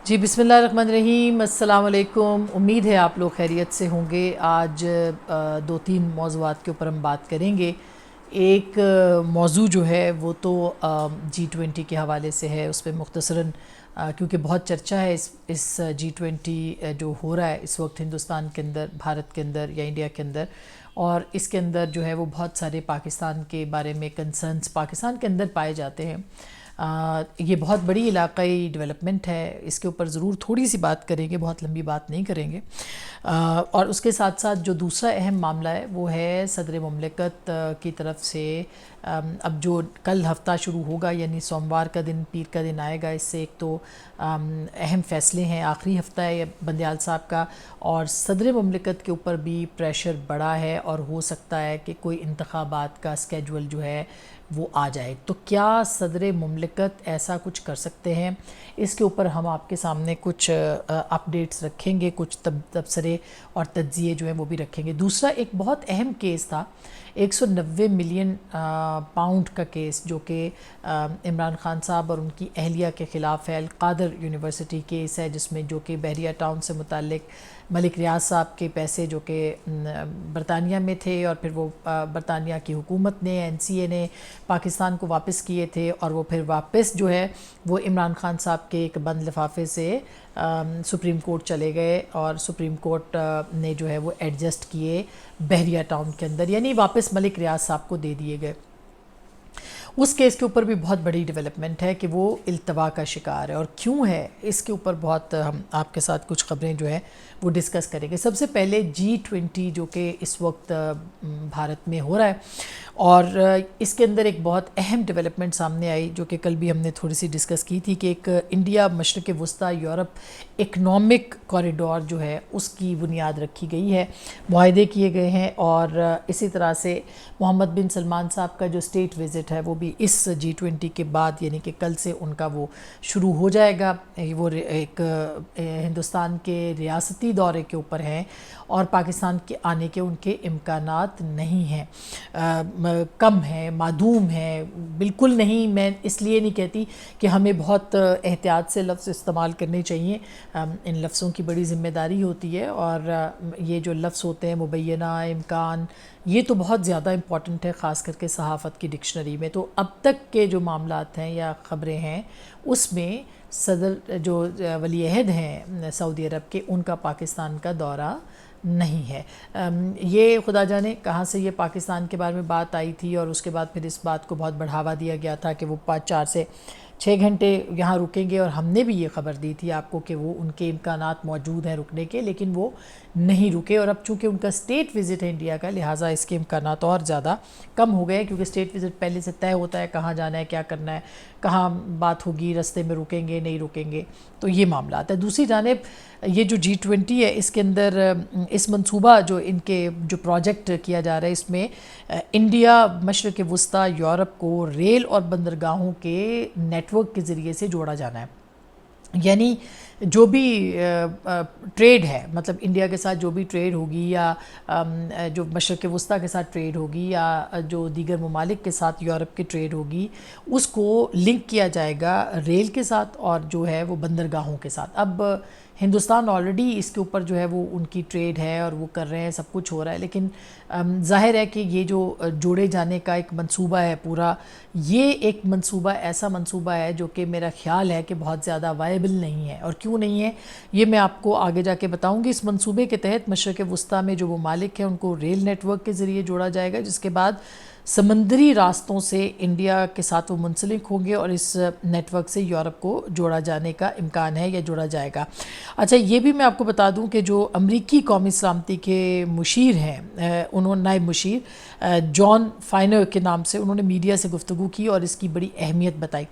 جی بسم اللہ الرحمن الرحیم، السلام علیکم۔ امید ہے آپ لوگ خیریت سے ہوں گے۔ آج دو تین موضوعات کے اوپر ہم بات کریں گے۔ ایک موضوع جو ہے وہ تو G20 کے حوالے سے ہے، اس پہ مختصراً کیونکہ بہت چرچہ ہے اس G20 جو ہو رہا ہے اس وقت ہندوستان کے اندر، بھارت کے اندر یا انڈیا کے اندر، اور اس کے اندر جو ہے وہ بہت سارے پاکستان کے بارے میں کنسرنس پاکستان کے اندر پائے جاتے ہیں۔ یہ بہت بڑی علاقائی ڈیولپمنٹ ہے، اس کے اوپر ضرور تھوڑی سی بات کریں گے، بہت لمبی بات نہیں کریں گے۔ اور اس کے ساتھ ساتھ جو دوسرا اہم معاملہ ہے وہ ہے صدر مملکت کی طرف سے اب جو کل ہفتہ شروع ہوگا، یعنی سوموار کا دن، پیر کا دن آئے گا، اس سے ایک تو اہم فیصلے ہیں، آخری ہفتہ ہے بندیال صاحب کا، اور صدر مملکت کے اوپر بھی پریشر بڑا ہے اور ہو سکتا ہے کہ کوئی انتخابات کا اسکیجول جو ہے وہ آ جائے۔ تو کیا صدر مملکت ایسا کچھ کر سکتے ہیں؟ اس کے اوپر ہم آپ کے سامنے کچھ اپڈیٹس رکھیں گے، کچھ تبصرے اور تجزیے جو ہیں وہ بھی رکھیں گے۔ دوسرا ایک بہت اہم کیس تھا، 190 ملین پاؤنڈ کا کیس، جو کہ عمران خان صاحب اور ان کی اہلیہ کے خلاف ہے۔ القادر یونیورسٹی کیس ہے، جس میں جو کہ بحریہ ٹاؤن سے متعلق ملک ریاض صاحب کے پیسے جو کہ برطانیہ میں تھے، اور پھر وہ برطانیہ کی حکومت نے، NCA نے پاکستان کو واپس کیے تھے، اور وہ پھر واپس جو ہے وہ عمران خان صاحب کے ایک بند لفافے سے سپریم کورٹ چلے گئے، اور سپریم کورٹ نے جو ہے وہ ایڈجسٹ کیے بحریہ ٹاؤن کے اندر، یعنی واپس ملک ریاض صاحب کو دے دیے گئے۔ اس کیس کے اوپر بھی بہت بڑی ڈیولپمنٹ ہے کہ وہ التوا کا شکار ہے، اور کیوں ہے اس کے اوپر بہت ہم آپ کے ساتھ کچھ خبریں جو ہیں وہ ڈسکس کریں گے۔ سب سے پہلے G20 جو کہ اس وقت بھارت میں ہو رہا ہے، اور اس کے اندر ایک بہت اہم ڈیولپمنٹ سامنے آئی، جو کہ کل بھی ہم نے تھوڑی سی ڈسکس کی تھی، کہ ایک انڈیا مشرق وسطیٰ یورپ اکنامک کوریڈور جو ہے اس کی بنیاد رکھی گئی ہے، معاہدے کیے گئے ہیں، اور اسی طرح سے محمد بن سلمان صاحب کا جو اسٹیٹ وزٹ ہے وہ بھی اس G20 کے بعد، یعنی کہ کل سے ان کا وہ شروع ہو جائے گا۔ وہ ایک ہندوستان کے ریاستی دورے کے اوپر ہیں، اور پاکستان کے آنے کے ان کے امکانات نہیں ہیں، کم ہیں، معدوم ہیں، بالکل نہیں۔ میں اس لیے نہیں کہتی کہ ہمیں بہت احتیاط سے لفظ استعمال کرنے چاہیے، ان لفظوں کی بڑی ذمہ داری ہوتی ہے، اور یہ جو لفظ ہوتے ہیں مبینہ، امکان، یہ تو بہت زیادہ امپورٹنٹ ہے، خاص کر کے صحافت کی ڈکشنری میں۔ تو اب تک کے جو معاملات ہیں یا خبریں ہیں، اس میں صدر جو ولی عہد ہیں سعودی عرب کے، ان کا پاکستان کا دورہ نہیں ہے۔ یہ خدا جانے کہاں سے یہ پاکستان کے بارے میں بات آئی تھی، اور اس کے بعد پھر اس بات کو بہت بڑھاوا دیا گیا تھا کہ وہ 4 سے 6 گھنٹے یہاں رکیں گے، اور ہم نے بھی یہ خبر دی تھی آپ کو کہ وہ ان کے امکانات موجود ہیں رکنے کے، لیکن وہ نہیں رکے۔ اور اب چونکہ ان کا اسٹیٹ وزٹ ہے انڈیا کا، لہٰذا اس کے امکانات اور زیادہ کم ہو گئے، کیونکہ اسٹیٹ وزٹ پہلے سے طے ہوتا ہے کہاں جانا ہے، کیا کرنا ہے، کہاں بات ہوگی، رستے میں رکیں گے نہیں رکیں گے، تو یہ معاملات ہے۔ دوسری جانب یہ جو G20 ہے، اس کے اندر اس منصوبہ جو ان کے جو پروجیکٹ کیا جا رہا ہے، اس میں انڈیا مشرق وسطیٰ یورپ کو ریل اور بندرگاہوں کے نیٹ ورک کے ذریعے سے جوڑا جانا ہے، یعنی جو بھی ٹریڈ ہے، مطلب انڈیا کے ساتھ جو بھی ٹریڈ ہوگی، یا جو مشرق وسطیٰ کے ساتھ ٹریڈ ہوگی، یا جو دیگر ممالک کے ساتھ یورپ کی ٹریڈ ہوگی، اس کو لنک کیا جائے گا ریل کے ساتھ، اور جو ہے وہ بندرگاہوں کے ساتھ۔ اب ہندوستان آلریڈی اس کے اوپر جو ہے وہ ان کی ٹریڈ ہے، اور وہ کر رہے ہیں، سب کچھ ہو رہا ہے، لیکن ظاہر ہے کہ یہ جو جوڑے جانے کا ایک منصوبہ ہے پورا، یہ ایک منصوبہ ایسا منصوبہ ہے جو کہ میرا خیال ہے کہ بہت زیادہ وائبل نہیں ہے۔ اور کیوں نہیں ہے یہ میں آپ کو آگے جا کے بتاؤں گی۔ اس منصوبے کے تحت مشرق وسطیٰ میں جو ممالک ہیں ان کو ریل نیٹ ورک کے ذریعے جوڑا جائے گا، جس کے بعد سمندری راستوں سے انڈیا کے ساتھ وہ منسلک ہوں گے، اور اس نیٹ ورک سے یورپ کو جوڑا جانے کا امکان ہے، یا جوڑا جائے گا۔ اچھا، یہ بھی میں آپ کو بتا دوں کہ جو امریکی قومی سلامتی کے مشیر ہیں، نائب مشیر جان فائنر کے نام سے، انہوں نے میڈیا سے گفتگو کی اور اس کی بڑی اہمیت بتائی۔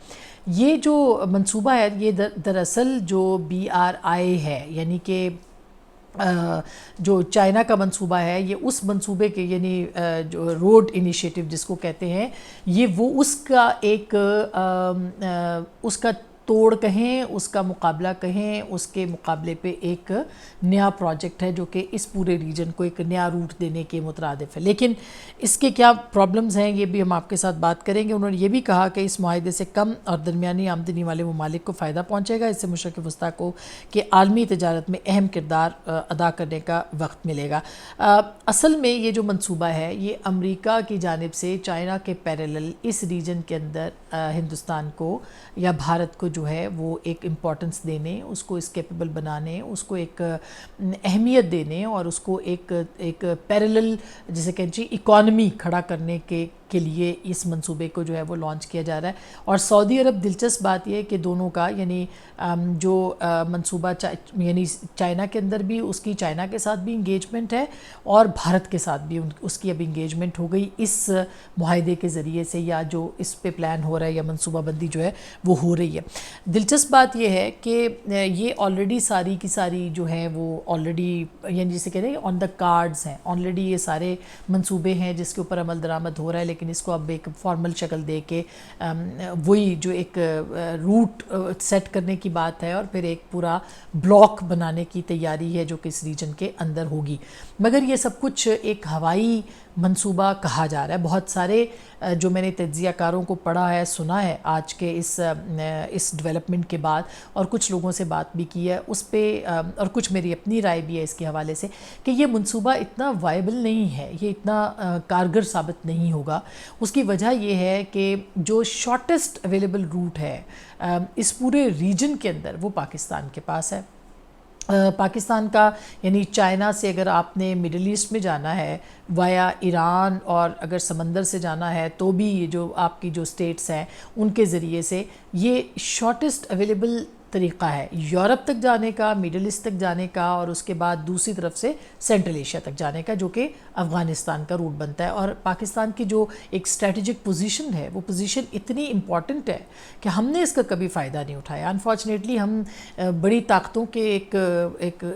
یہ جو منصوبہ ہے، یہ دراصل جو BRI ہے، یعنی کہ جو چائنا کا منصوبہ ہے، یہ اس منصوبے کے، یعنی جو روڈ انیشیٹو جس کو کہتے ہیں، یہ وہ اس کا ایک اس کا توڑ کہیں، اس کا مقابلہ کہیں، اس کے مقابلے پہ ایک نیا پروجیکٹ ہے جو کہ اس پورے ریجن کو ایک نیا روٹ دینے کے مترادف ہے. لیکن اس کے کیا پرابلمز ہیں یہ بھی ہم آپ کے ساتھ بات کریں گے. انہوں نے یہ بھی کہا کہ اس معاہدے سے کم اور درمیانی آمدنی والے ممالک کو فائدہ پہنچے گا. اس سے مشرق وسطیٰ کو کہ عالمی تجارت میں اہم کردار ادا کرنے کا وقت ملے گا. اصل میں یہ جو منصوبہ ہے یہ امریکہ کی جانب سے چائنا کے پیرالل اس ریجن کے اندر ہندوستان کو یا بھارت کو جو ہے وہ ایک امپورٹنس دینے، اس کو اس کیپیبل بنانے، اس کو ایک اہمیت دینے اور اس کو ایک پیرالل جسے کہیں جی اکانومی کھڑا کرنے کے لیے اس منصوبے کو جو ہے وہ لانچ کیا جا رہا ہے. اور سعودی عرب دلچسپ بات یہ ہے کہ دونوں کا یعنی جو منصوبہ یعنی چائنا کے اندر بھی اس کی چائنا کے ساتھ بھی انگیجمنٹ ہے اور بھارت کے ساتھ بھی اس کی اب انگیجمنٹ ہو گئی اس معاہدے کے ذریعے سے، یا جو اس پہ پلان ہو رہا ہے یا منصوبہ بندی جو ہے وہ ہو رہی ہے. دلچسپ بات یہ ہے کہ یہ آلریڈی ساری کی ساری جو ہے وہ آلریڈی یعنی جسے کہتے ہیں آن دا کارڈز ہیں، آلریڈی یہ سارے منصوبے ہیں جس کے اوپر عمل درآمد ہو رہا ہے. لیکن اس کو اب ایک فارمل شکل دے کے وہی جو ایک روٹ سیٹ کرنے کی بات ہے اور پھر ایک پورا بلاک بنانے کی تیاری ہے جو کہ اس ریجن کے اندر ہوگی. مگر یہ سب کچھ ایک ہوائی منصوبہ کہا جا رہا ہے. بہت سارے جو میں نے تجزیہ کاروں کو پڑھا ہے، سنا ہے آج کے اس ڈیولپمنٹ کے بعد، اور کچھ لوگوں سے بات بھی کی ہے اس پہ، اور کچھ میری اپنی رائے بھی ہے اس کے حوالے سے کہ یہ منصوبہ اتنا وائبل نہیں ہے، یہ اتنا کارگر ثابت نہیں ہوگا. اس کی وجہ یہ ہے کہ جو شارٹیسٹ اویلیبل روٹ ہے اس پورے ریجن کے اندر وہ پاکستان کے پاس ہے. پاکستان کا یعنی چائنا سے اگر آپ نے مڈل ایسٹ میں جانا ہے وایا ایران، اور اگر سمندر سے جانا ہے تو بھی یہ جو آپ کی جو سٹیٹس ہیں ان کے ذریعے سے یہ شارٹیسٹ اویلیبل طریقہ ہے یورپ تک جانے کا، مڈل ایسٹ تک جانے کا، اور اس کے بعد دوسری طرف سے سینٹرل ایشیا تک جانے کا، جو کہ افغانستان کا روٹ بنتا ہے. اور پاکستان کی جو ایک اسٹریٹجک پوزیشن ہے وہ پوزیشن اتنی امپورٹنٹ ہے کہ ہم نے اس کا کبھی فائدہ نہیں اٹھایا. انفارچونیٹلی ہم بڑی طاقتوں کے ایک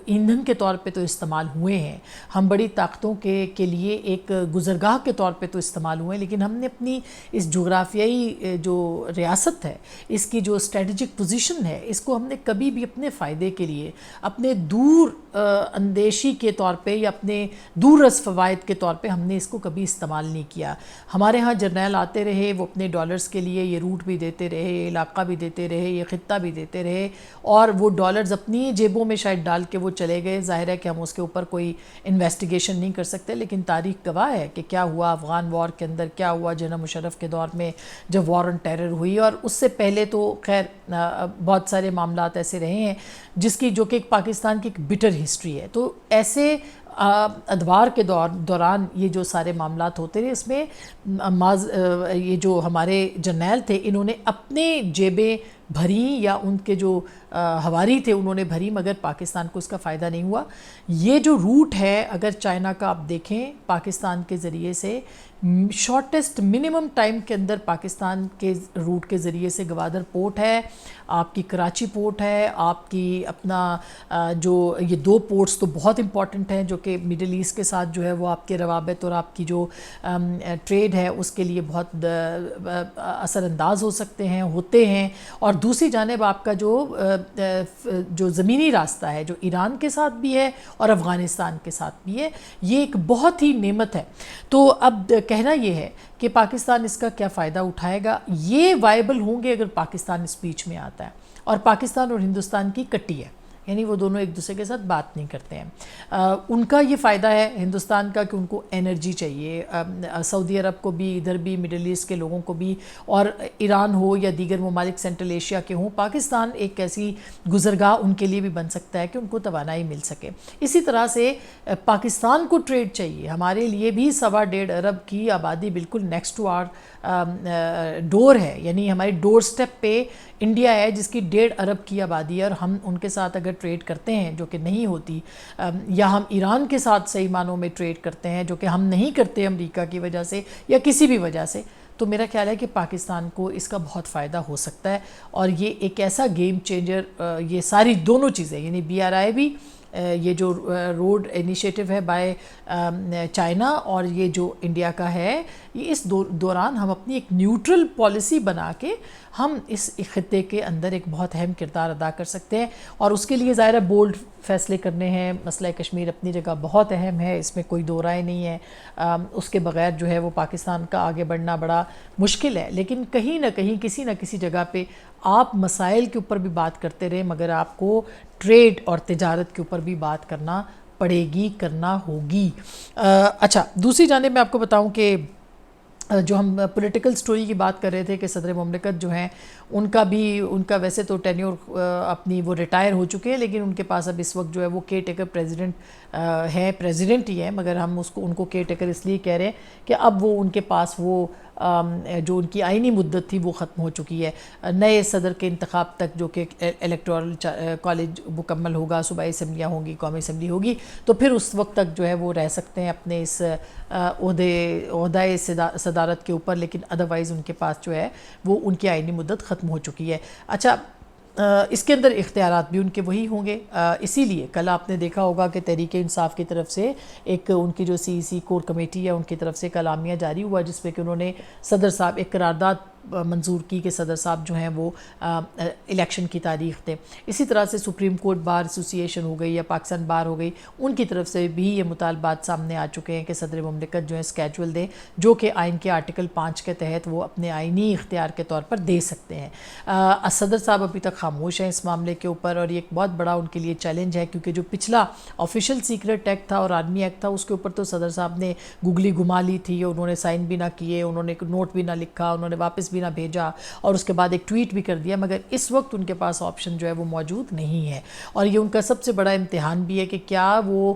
ایندھن کے طور پہ تو استعمال ہوئے ہیں، ہم بڑی طاقتوں کے لیے ایک گزرگاہ کے طور پہ تو استعمال ہوئے ہیں، لیکن ہم نے اپنی اس جغرافیائی جو ریاست ہے، اس کی جو اسٹریٹجک پوزیشن ہے، اس کو ہم نے کبھی بھی اپنے فائدے کے لیے، اپنے دور اندیشی کے طور پہ یا اپنے دور رس فوائد کے طور پہ ہم نے اس کو کبھی استعمال نہیں کیا. ہمارے ہاں جرنیل آتے رہے، وہ اپنے ڈالرز کے لیے یہ روٹ بھی دیتے رہے، یہ علاقہ بھی دیتے رہے، یہ خطہ بھی دیتے رہے، اور وہ ڈالرز اپنی جیبوں میں شاید ڈال کے وہ چلے گئے. ظاہر ہے کہ ہم اس کے اوپر کوئی انویسٹیگیشن نہیں کر سکتے، لیکن تاریخ گواہ ہے کہ کیا ہوا افغان وار کے اندر، کیا ہوا جنرل مشرف کے دور میں جب وار آن ٹیرر ہوئی، اور اس سے پہلے تو خیر بہت سارے معاملات ایسے رہے ہیں جس کی جو کہ پاکستان کی ایک بٹر ہسٹری ہے. تو ایسے ادوار کے دوران یہ جو سارے معاملات ہوتے رہے، اس میں یہ جو ہمارے جرنیل تھے انہوں نے اپنے جیبیں بھری یا ان کے جو ہواری تھے انہوں نے بھری، مگر پاکستان کو اس کا فائدہ نہیں ہوا. یہ جو روٹ ہے اگر چائنا کا آپ دیکھیں پاکستان کے ذریعے سے شارٹیسٹ منیمم ٹائم کے اندر پاکستان کے روٹ کے ذریعے سے گوادر پورٹ ہے، آپ کی کراچی پورٹ ہے، آپ کی اپنا جو یہ دو پورٹس تو بہت امپورٹنٹ ہیں جو کہ مڈل ایسٹ کے ساتھ جو ہے وہ آپ کے روابط اور آپ کی جو ٹریڈ ہے اس کے لیے بہت اثر انداز ہو سکتے ہیں، ہوتے ہیں. اور دوسری جانب آپ کا جو زمینی راستہ ہے جو ایران کے ساتھ بھی ہے اور افغانستان کے ساتھ بھی ہے، یہ ایک بہت ہی نعمت ہے. تو اب کہنا یہ ہے کہ پاکستان اس کا کیا فائدہ اٹھائے گا. یہ وائبل ہوں گے اگر پاکستان اس بیچ میں آتا ہے، اور پاکستان اور ہندوستان کی کٹی ہے، یعنی وہ دونوں ایک دوسرے کے ساتھ بات نہیں کرتے ہیں. ان کا یہ فائدہ ہے ہندوستان کا کہ ان کو انرجی چاہیے، سعودی عرب کو بھی، ادھر بھی مڈل ایسٹ کے لوگوں کو بھی، اور ایران ہو یا دیگر ممالک سینٹرل ایشیا کے ہوں، پاکستان ایک ایسی گزرگاہ ان کے لیے بھی بن سکتا ہے کہ ان کو توانائی مل سکے. اسی طرح سے پاکستان کو ٹریڈ چاہیے، ہمارے لیے بھی 1.25 ارب کی آبادی بالکل نیکسٹ ٹو آر ڈور ہے، یعنی ہماری ڈور سٹیپ پہ انڈیا ہے جس کی 1.5 ارب کی آبادی ہے، اور ہم ان کے ساتھ اگر ٹریڈ کرتے ہیں جو کہ نہیں ہوتی، یا ہم ایران کے ساتھ صحیح معنوں میں ٹریڈ کرتے ہیں جو کہ ہم نہیں کرتے امریکہ کی وجہ سے یا کسی بھی وجہ سے، تو میرا خیال ہے کہ پاکستان کو اس کا بہت فائدہ ہو سکتا ہے. اور یہ ایک ایسا گیم چینجر، یہ ساری دونوں چیزیں یعنی BRI بھی یہ جو روڈ انیشیٹو ہے بائے چائنا اور یہ جو انڈیا کا ہے، یہ اس دوران ہم اپنی ایک نیوٹرل پالیسی بنا کے ہم اس خطے کے اندر ایک بہت اہم کردار ادا کر سکتے ہیں، اور اس کے لیے ظاہر ہے بولڈ فیصلے کرنے ہیں۔ مسئلہ کشمیر اپنی جگہ بہت اہم ہے، اس میں کوئی دو رائے نہیں ہے، اس کے بغیر جو ہے وہ پاکستان کا آگے بڑھنا بڑا مشکل ہے، لیکن کہیں نہ کہیں کسی نہ کسی جگہ پہ آپ مسائل کے اوپر بھی بات کرتے رہے، مگر آپ کو ٹریڈ اور تجارت کے اوپر بھی بات کرنا پڑے گی، کرنا ہوگی۔ اچھا، دوسری جانب میں آپ کو بتاؤں کہ جو ہم پولیٹیکل سٹوری کی بات کر رہے تھے کہ صدر مملکت جو ہیں ان کا ویسے تو ٹینیور اپنی وہ ریٹائر ہو چکے ہیں، لیکن ان کے پاس اب اس وقت جو ہے وہ کیئر ٹیکر پریزیڈنٹ ہی ہیں، مگر ہم ان کو کیئر ٹیکر اس لیے کہہ رہے ہیں کہ اب وہ ان کے پاس وہ جو ان کی آئینی مدت تھی وہ ختم ہو چکی ہے۔ نئے صدر کے انتخاب تک جو کہ الیکٹورل کالج مکمل ہوگا، صوبائی اسمبلیاں ہوں گی، قومی اسمبلی ہوگی، تو پھر اس وقت تک جو ہے وہ رہ سکتے ہیں اپنے اس عہدۂ صدارت کے اوپر، لیکن ادروائز ان کے پاس جو ہے وہ ان کی آئینی مدت ختم ہو چکی ہے۔ اچھا، اس کے اندر اختیارات بھی ان کے وہی ہوں گے، اسی لیے کل آپ نے دیکھا ہوگا کہ تحریک انصاف کی طرف سے ایک ان کی جو سی کور کمیٹی ہے ان کی طرف سے ایک اعلامیہ جاری ہوا، جس میں کہ انہوں نے صدر صاحب ایک قرارداد منظور کی کہ صدر صاحب جو ہیں وہ الیکشن کی تاریخ دیں۔ اسی طرح سے سپریم کورٹ بار ایسوسی ایشن ہو گئی یا پاکستان بار ہو گئی، ان کی طرف سے بھی یہ مطالبات سامنے آ چکے ہیں کہ صدر مملکت جو ہے اسکیجول دیں، جو کہ آئین کے آرٹیکل 5 کے تحت وہ اپنے آئینی اختیار کے طور پر دے سکتے ہیں۔ صدر صاحب ابھی تک خاموش ہیں اس معاملے کے اوپر، اور یہ ایک بہت بڑا ان کے لیے چیلنج ہے، کیونکہ جو پچھلا آفیشیل سیکرٹ ایکٹ تھا اور آرمی ایکٹ تھا، اس کے اوپر تو صدر صاحب نے گگلی گھما لی تھی، انہوں نے سائن بھی نہ کیے، انہوں نے نوٹ بھی نہ لکھا، انہوں نے واپس بھی نہ بھیجا، اور اس کے بعد ایک ٹویٹ بھی کر دیا، مگر اس وقت ان کے پاس آپشن جو ہے وہ موجود نہیں ہے، اور یہ ان کا سب سے بڑا امتحان بھی ہے کہ کیا وہ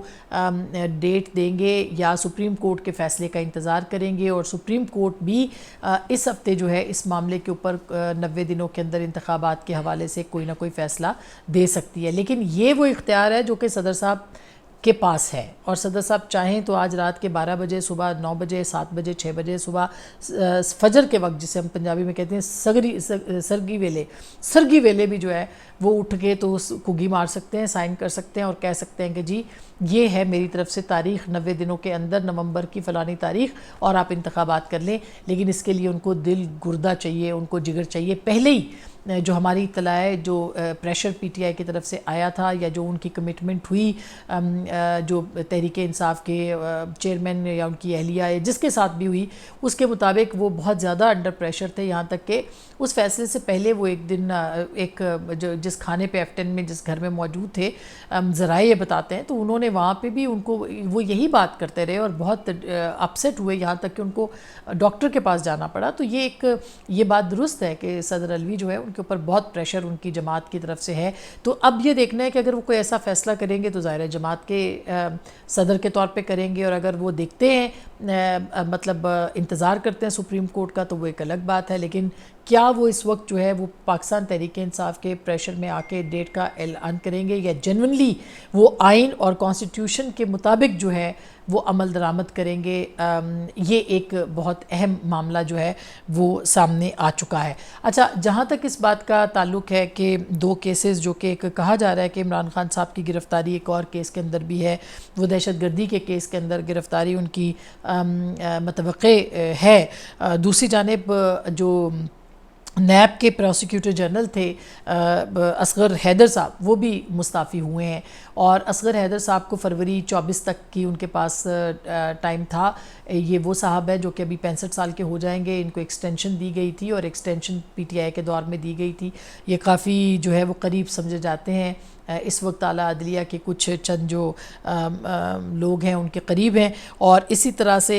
ڈیٹ دیں گے یا سپریم کورٹ کے فیصلے کا انتظار کریں گے، اور سپریم کورٹ بھی اس ہفتے جو ہے اس معاملے کے اوپر 90 دنوں کے اندر انتخابات کے حوالے سے کوئی نہ کوئی فیصلہ دے سکتی ہے۔ لیکن یہ وہ اختیار ہے جو کہ صدر صاحب کے پاس ہے، اور صدر صاحب چاہیں تو آج رات کے 12 بجے، صبح 9 بجے، 7 بجے، 6 بجے صبح فجر کے وقت، جسے ہم پنجابی میں کہتے ہیں سرگی ویلے بھی جو ہے وہ اٹھ کے تو اس کگی مار سکتے ہیں، سائن کر سکتے ہیں اور کہہ سکتے ہیں کہ جی یہ ہے میری طرف سے تاریخ، 90 دنوں کے اندر نومبر کی فلانی تاریخ، اور آپ انتخابات کر لیں۔ لیکن اس کے لیے ان کو دل گردہ چاہیے، ان کو جگر چاہیے۔ پہلے ہی جو ہماری اطلاع ہے، جو پریشر پی ٹی آئی کی طرف سے آیا تھا، یا جو ان کی کمٹمنٹ ہوئی جو تحریک انصاف کے چیئرمین یا ان کی اہلیہ جس کے ساتھ بھی ہوئی، اس کے مطابق وہ بہت زیادہ انڈر پریشر تھے، یہاں تک کہ اس فیصلے سے پہلے وہ ایک دن جس کھانے پہ F10 میں جس گھر میں موجود تھے، ذرائع یہ بتاتے ہیں، تو انہوں نے وہاں پہ بھی ان کو وہ یہی بات کرتے رہے اور بہت اپسیٹ ہوئے، یہاں تک کہ ان کو ڈاکٹر کے پاس جانا پڑا۔ تو یہ بات درست ہے کہ صدر علوی جو ہے ان کے اوپر بہت پریشر ان کی جماعت کی طرف سے ہے۔ تو اب یہ دیکھنا ہے کہ اگر وہ کوئی ایسا فیصلہ کریں گے تو ظاہر ہے جماعت کے صدر کے طور پہ کریں گے، اور اگر وہ دیکھتے ہیں مطلب انتظار کرتے ہیں سپریم کورٹ کا تو وہ ایک الگ بات ہے۔ لیکن کیا وہ اس وقت جو ہے وہ پاکستان تحریک انصاف کے پریشر میں آ کے ڈیٹ کا اعلان کریں گے، یا جنونلی وہ آئین اور کانسٹیٹیوشن کے مطابق جو ہے وہ عمل درآمد کریں گے؟ یہ ایک بہت اہم معاملہ جو ہے وہ سامنے آ چکا ہے۔ اچھا، جہاں تک اس بات کا تعلق ہے کہ 2 کیسز جو کہ ایک کہا جا رہا ہے کہ عمران خان صاحب کی گرفتاری ایک اور کیس کے اندر بھی ہے، وہ دہشت گردی کے کیس کے اندر گرفتاری ان کی متوقع ہے۔ دوسری جانب جو نیب کے پروسیکیوٹر جنرل تھے اصغر حیدر صاحب، وہ بھی مستعفی ہوئے ہیں، اور اصغر حیدر صاحب کو فروری 24 تک کی ان کے پاس ٹائم تھا۔ یہ وہ صاحب ہے جو کہ ابھی 65 سال کے ہو جائیں گے، ان کو ایکسٹینشن دی گئی تھی، اور ایکسٹینشن پی ٹی آئی کے دور میں دی گئی تھی۔ یہ کافی جو ہے وہ قریب سمجھے جاتے ہیں، اس وقت اعلیٰ عدلیہ کے کچھ چند جو لوگ ہیں ان کے قریب ہیں، اور اسی طرح سے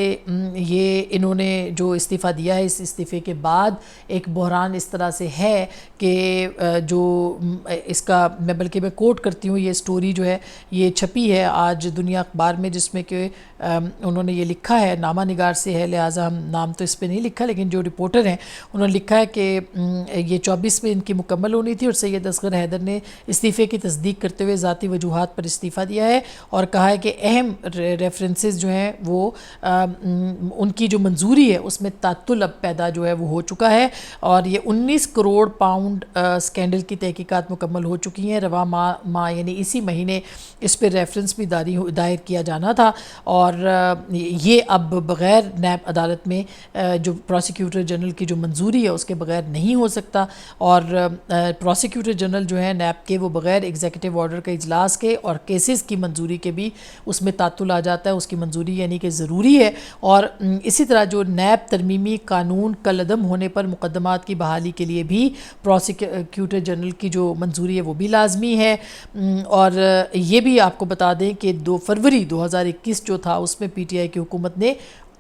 یہ انہوں نے جو استعفیٰ دیا ہے، اس استعفے کے بعد ایک بحران اس طرح سے ہے کہ جو اس کا میں کوٹ کرتی ہوں، یہ سٹوری جو ہے یہ چھپی ہے آج دنیا اخبار میں، جس میں کہ انہوں نے یہ لکھا ہے، نامہ نگار سے ہے لہٰذا ہم نام تو اس پہ نہیں لکھا، لیکن جو رپورٹر ہیں انہوں نے لکھا ہے کہ یہ 24 میں ان کی مکمل ہونی تھی، اور سید اصغر حیدر نے استعفے کی تصدیق کرتے ہوئے ذاتی وجوہات پر استعفیٰ دیا ہے، اور کہا ہے کہ اہم ریفرنسز جو ہیں وہ ان کی جو منظوری ہے اس میں تعطل اب پیدا جو ہے وہ ہو چکا ہے، اور یہ کہ 19 کروڑ پاؤنڈ سکینڈل کی تحقیقات مکمل ہو چکی ہیں. رواں ماہ یعنی اسی مہینے اس پہ ریفرنس بھی دائر کیا جانا تھا, اور یہ اب بغیر نیب عدالت میں جو پروسیکیوٹر جنرل کی جو منظوری ہے اس کے بغیر نہیں ہو سکتا. اور پروسیکیوٹر جنرل جو ہیں نیب کے, وہ بغیر ایگزیکٹو آرڈر کے اجلاس کے اور کیسز کی منظوری کے بھی اس میں تعطل آ جاتا ہے, اس کی منظوری یعنی کہ ضروری ہے. اور اسی طرح جو نیب ترمیمی قانون کالعدم ہونے پر مقدمات کی بحالی کے لیے بھی پروسیکیوٹر جنرل کی جو منظوری ہے وہ بھی لازمی ہے. اور یہ بھی آپ کو بتا دیں کہ 2 فروری 2021 جو تھا اس میں پی ٹی آئی کی حکومت نے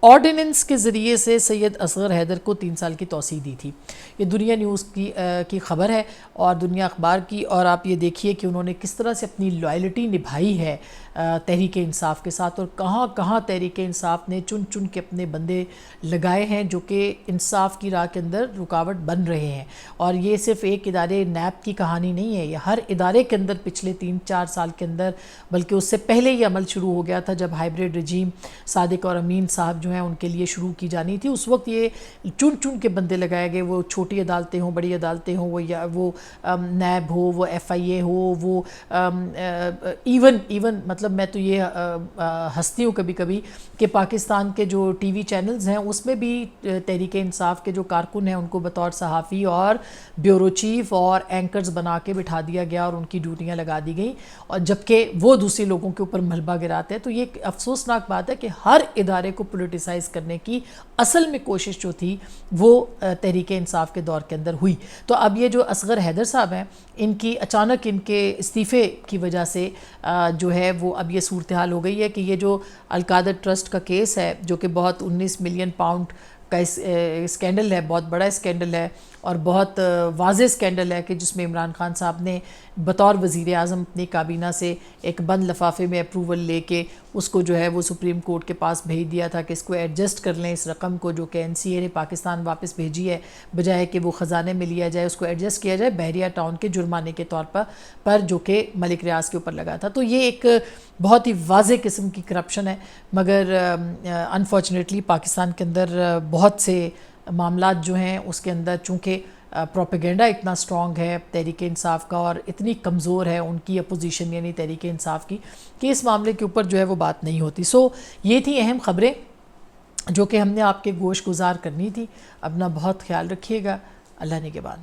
آرڈیننس کے ذریعے سے سید اصغر حیدر کو 3 سال کی توسیع دی تھی. یہ دنیا نیوز کی خبر ہے اور دنیا اخبار کی, اور آپ یہ دیکھیے کہ انہوں نے کس طرح سے اپنی لائلٹی نبھائی ہے تحریک انصاف کے ساتھ, اور کہاں کہاں تحریک انصاف نے چن چن کے اپنے بندے لگائے ہیں جو کہ انصاف کی راہ کے اندر رکاوٹ بن رہے ہیں. اور یہ صرف ایک ادارے نیب کی کہانی نہیں ہے, یہ ہر ادارے کے اندر پچھلے 3-4 سال کے اندر, بلکہ اس سے پہلے یہ عمل شروع ہو گیا تھا جب ہائیبریڈ رجیم صادق اور امین صاحب جو ہیں ان کے لیے شروع کی جانی تھی. اس وقت یہ چن چن کے بندے لگائے گئے, وہ چھوٹی عدالتیں ہوں, بڑی عدالتیں ہوں, وہ نیب ہو, وہ ایف آئی اے ہو, وہ ایون مطلب میں تو یہ ہستی ہوں کبھی کبھی کہ پاکستان کے جو ٹی وی چینلز ہیں اس میں بھی تحریک انصاف کے جو کارکن ہیں ان کو بطور صحافی اور بیورو چیف اور اینکرز بنا کے بٹھا دیا گیا اور ان کی ڈیوٹیاں لگا دی گئیں, اور جبکہ وہ دوسرے لوگوں کے اوپر ملبہ گراتے ہیں. تو یہ ایک افسوسناک بات ہے کہ ہر ادارے کو پولیٹیسائز کرنے کی اصل میں کوشش جو تھی وہ تحریک انصاف کے دور کے اندر ہوئی. تو اب یہ جو اصغر حیدر صاحب ہیں, ان کی اچانک ان کے استعفے کی وجہ سے جو ہے وہ اب یہ صورتحال ہو گئی ہے کہ یہ جو القادر ٹرسٹ کا کیس ہے جو کہ بہت 19 ملین پاؤنڈ کا اسکینڈل ہے, بہت بڑا اسکینڈل ہے اور بہت واضح اسکینڈل ہے, کہ جس میں عمران خان صاحب نے بطور وزیر اعظم اپنی کابینہ سے ایک بند لفافے میں اپروول لے کے اس کو جو ہے وہ سپریم کورٹ کے پاس بھیج دیا تھا کہ اس کو ایڈجسٹ کر لیں, اس رقم کو جو کہ این سی اے نے پاکستان واپس بھیجی ہے, بجائے کہ وہ خزانے میں لیا جائے اس کو ایڈجسٹ کیا جائے بحریہ ٹاؤن کے جرمانے کے طور پر جو کہ ملک ریاض کے اوپر لگا تھا. تو یہ ایک بہت ہی واضح قسم کی کرپشن ہے, مگر انفارچونیٹلی پاکستان کے اندر بہت سے معاملات جو ہیں اس کے اندر چونکہ پروپیگنڈا اتنا سٹرونگ ہے تحریک انصاف کا اور اتنی کمزور ہے ان کی اپوزیشن یعنی تحریک انصاف کی, کہ اس معاملے کے اوپر جو ہے وہ بات نہیں ہوتی. سو یہ تھی اہم خبریں جو کہ ہم نے آپ کے گوش گزار کرنی تھی. اپنا بہت خیال رکھیے گا. اللہ نگہبان.